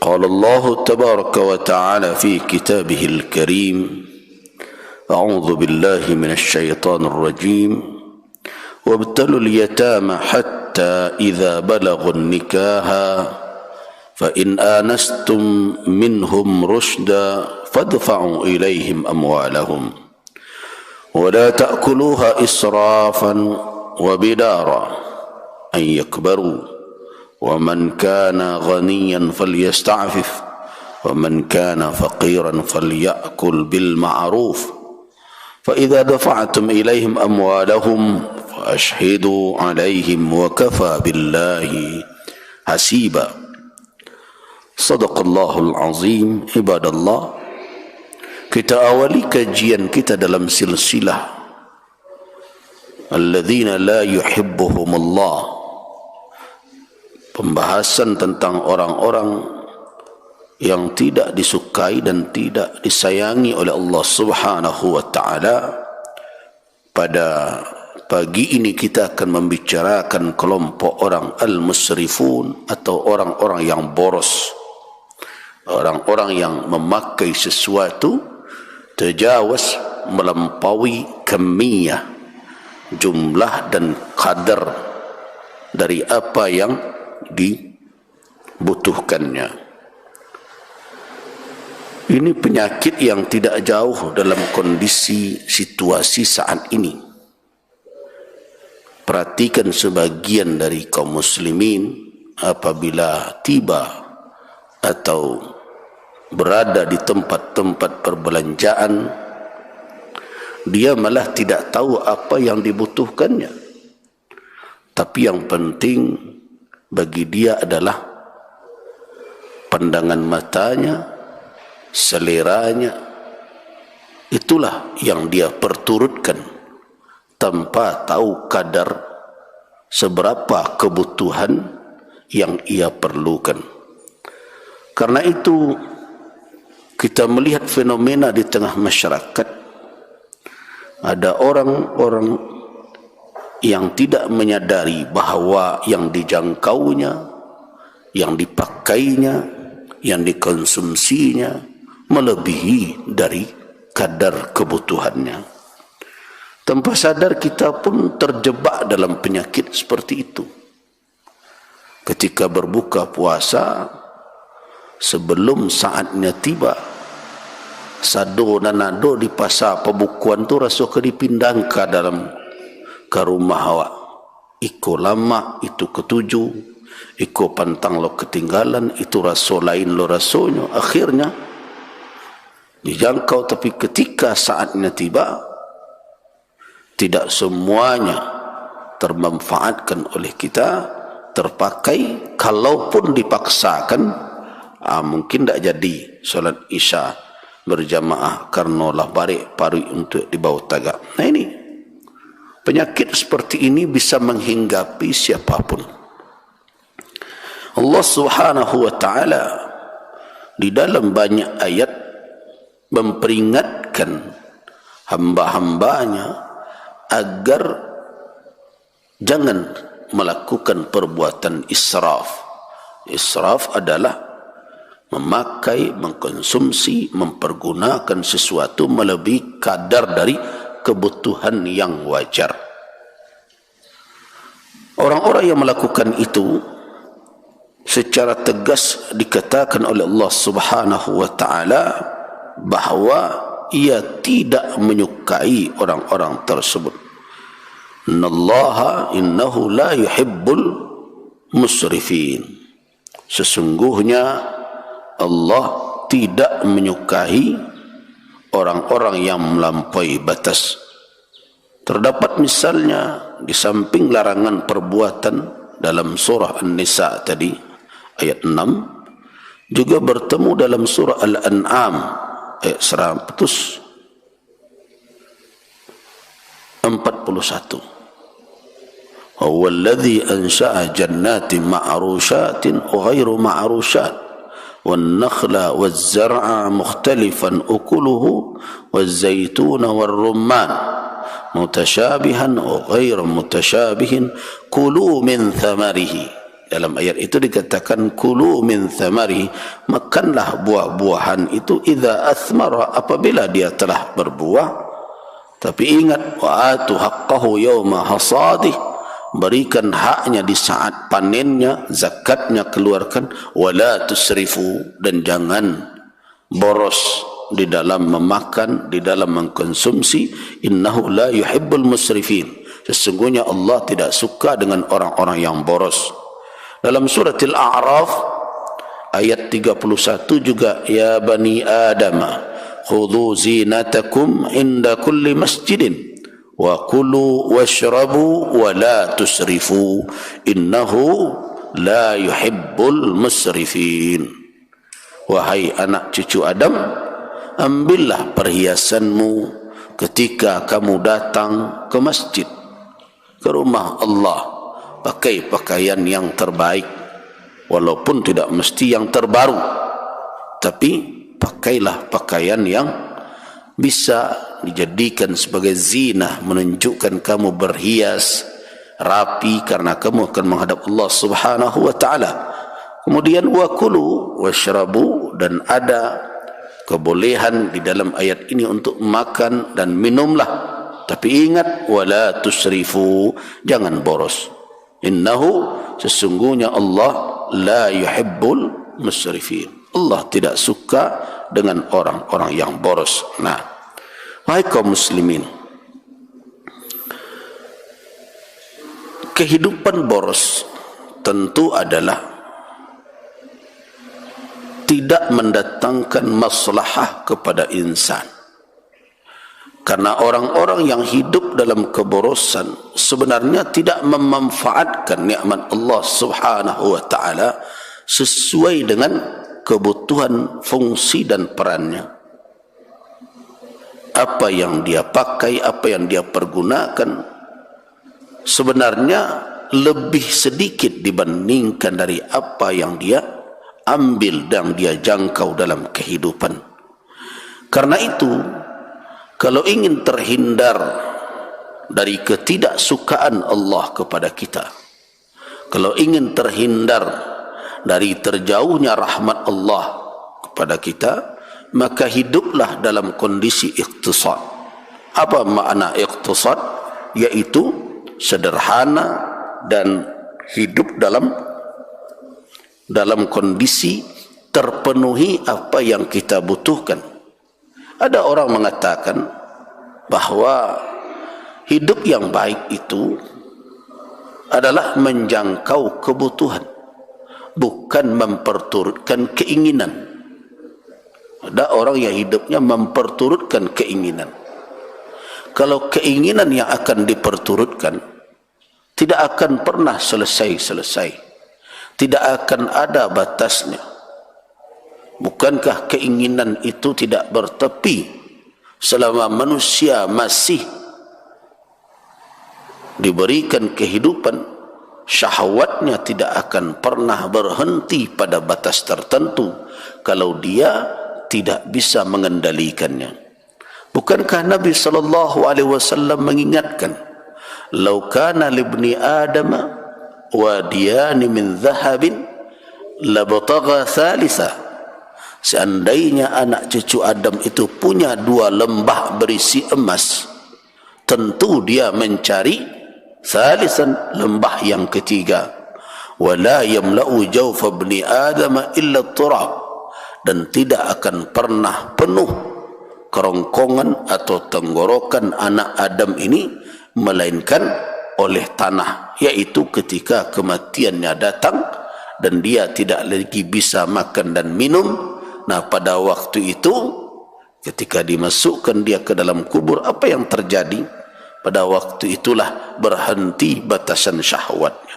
قال الله تبارك وتعالى في كتابه الكريم أعوذ بالله من الشيطان الرجيم وابتلوا اليتامى حتى إذا بلغوا النكاح فإن آنستم منهم رشدا فادفعوا إليهم أموالهم ولا تأكلوها إسرافا وبدارا أن يكبروا ومن كان غنيا فليستعفف ومن كان فقيرا فليأكل بالمعروف فإذا دفعتم إليهم أموالهم فأشهدوا عليهم وكفى بالله حسيبا صدق الله العظيم. عباد الله, kita awali kajian kita dalam silsilah alladzina la yuhibbuhumullah, pembahasan tentang orang-orang yang tidak disukai dan tidak disayangi oleh Allah Subhanahu wa taala. Pada pagi ini kita akan membicarakan kelompok orang al-musrifun atau orang-orang yang boros, orang-orang yang memakai sesuatu tajawaz, melampaui kamiyah, jumlah dan kadar dari apa yang dibutuhkannya. Ini penyakit yang tidak jauh dalam kondisi situasi saat ini. Perhatikan sebagian dari kaum muslimin apabila tiba atau berada di tempat-tempat perbelanjaan, dia malah tidak tahu apa yang dibutuhkannya. Tapi yang penting bagi dia adalah pandangan matanya, seleranya, itulah yang dia perturutkan tanpa tahu kadar seberapa kebutuhan yang ia perlukan. Karena itu kita melihat fenomena di tengah masyarakat, ada orang-orang yang tidak menyadari bahawa yang dijangkaunya, yang dipakainya, yang dikonsumsinya melebihi dari kadar kebutuhannya. Tanpa sadar kita pun terjebak dalam penyakit seperti itu. Ketika berbuka puasa, sebelum saatnya tiba, sado dan nado di pasar pembukuan tu rasa ke dipindang ke rumah awak. Iko lama, itu ketujuh, iko pantang lo ketinggalan, itu rasa lain lo rasanya. Akhirnya dijangkau, tapi ketika saatnya tiba, tidak semuanya termanfaatkan oleh kita, terpakai. Kalaupun dipaksakan, mungkin tak jadi solat isya berjamaah karena lah balik parui untuk dibawa tagak. Nah, ini penyakit seperti ini bisa menghinggapi siapapun. Allah Subhanahu wa taala di dalam banyak ayat memperingatkan hamba-hambanya agar jangan melakukan perbuatan israf. Israf adalah memakai, mengkonsumsi, mempergunakan sesuatu melebihi kadar dari kebutuhan yang wajar. Orang-orang yang melakukan itu secara tegas dikatakan oleh Allah Subhanahu wa taala bahawa ia tidak menyukai orang-orang tersebut. Innahu la yuhibbul musrifin. Sesungguhnya Allah tidak menyukai orang-orang yang melampaui batas. Terdapat misalnya di samping larangan perbuatan dalam surah An-Nisa tadi ayat 6, juga bertemu dalam surah Al-An'am ayat 141. Huwallazi ansha'a jannatin ma'rushatin wa ghairu ma'rushat wan nakhla waz zar'a mukhtalifan ukuluhu waz zaituna war rumman mutashabihan wa ghairu mutashabihin kulu min thamarihi. Dalam ayat itu dikatakan kulu min thamari, makanlah buah-buahan itu idza athmara, apabila dia telah berbuah. Tapi ingat, wa atu haqqahu yawma hasadih, berikan haknya di saat panennya, zakatnya keluarkan. Wala tusrifu, dan jangan boros di dalam memakan, di dalam mengkonsumsi. Innahu la yuhibbul musrifin, sesungguhnya Allah tidak suka dengan orang-orang yang boros. Dalam surat Al-A'raf ayat 31 juga, ya bani Adama khudhu zinatakum inda kulli masjidin wa kulu washrabu wa la tusrifu innahu la yuhibbul musrifin. Wahai anak cucu Adam, ambillah perhiasanmu ketika kamu datang ke masjid, ke rumah Allah. Pakai pakaian yang terbaik, walaupun tidak mesti yang terbaru, tapi pakailah pakaian yang bisa dijadikan sebagai zina, menunjukkan kamu berhias rapi karena kamu akan menghadap Allah Subhanahu wa taala. Kemudian wakulu washrabu, dan ada kebolehan di dalam ayat ini untuk makan dan minumlah, tapi ingat, wala tusrifu, jangan boros. Innahu, sesungguhnya Allah la yuhibbul musrifin, Allah tidak suka dengan orang-orang yang boros. Nah, wahai kaum muslimin, kehidupan boros tentu adalah tidak mendatangkan maslahah kepada insan. Karena orang-orang yang hidup dalam keborosan sebenarnya tidak memanfaatkan nikmat Allah Subhanahu wa taala sesuai dengan kebutuhan, fungsi dan perannya. Apa yang dia pakai, apa yang dia pergunakan sebenarnya lebih sedikit dibandingkan dari apa yang dia ambil dan dia jangkau dalam kehidupan. Karena itu, kalau ingin terhindar dari ketidaksukaan Allah kepada kita, kalau ingin terhindar dari terjauhnya rahmat Allah kepada kita, maka hiduplah dalam kondisi iqtisad. Apa makna iqtisad? Yaitu sederhana dan hidup dalam kondisi terpenuhi apa yang kita butuhkan. Ada orang mengatakan bahwa hidup yang baik itu adalah menjangkau kebutuhan, bukan memperturutkan keinginan. Ada orang yang hidupnya memperturutkan keinginan. Kalau keinginan yang akan diperturutkan tidak akan pernah selesai-selesai, tidak akan ada batasnya. Bukankah keinginan itu tidak bertepi selama manusia masih diberikan kehidupan? Syahwatnya tidak akan pernah berhenti pada batas tertentu kalau dia tidak bisa mengendalikannya. Bukankah Nabi SAW mengingatkan, "Lau kana libni Adam wadiyani min dhahabin labtagha thalitha." Seandainya anak cucu Adam itu punya dua lembah berisi emas, tentu dia mencari thalithan, lembah yang ketiga. Wala yamla'u jawfa ibni Adam illa turab, dan tidak akan pernah penuh kerongkongan atau tenggorokan anak Adam ini melainkan oleh tanah, yaitu ketika kematiannya datang dan dia tidak lagi bisa makan dan minum. Nah, pada waktu itu ketika dimasukkan dia ke dalam kubur, apa yang terjadi? Pada waktu itulah berhenti batasan syahwatnya.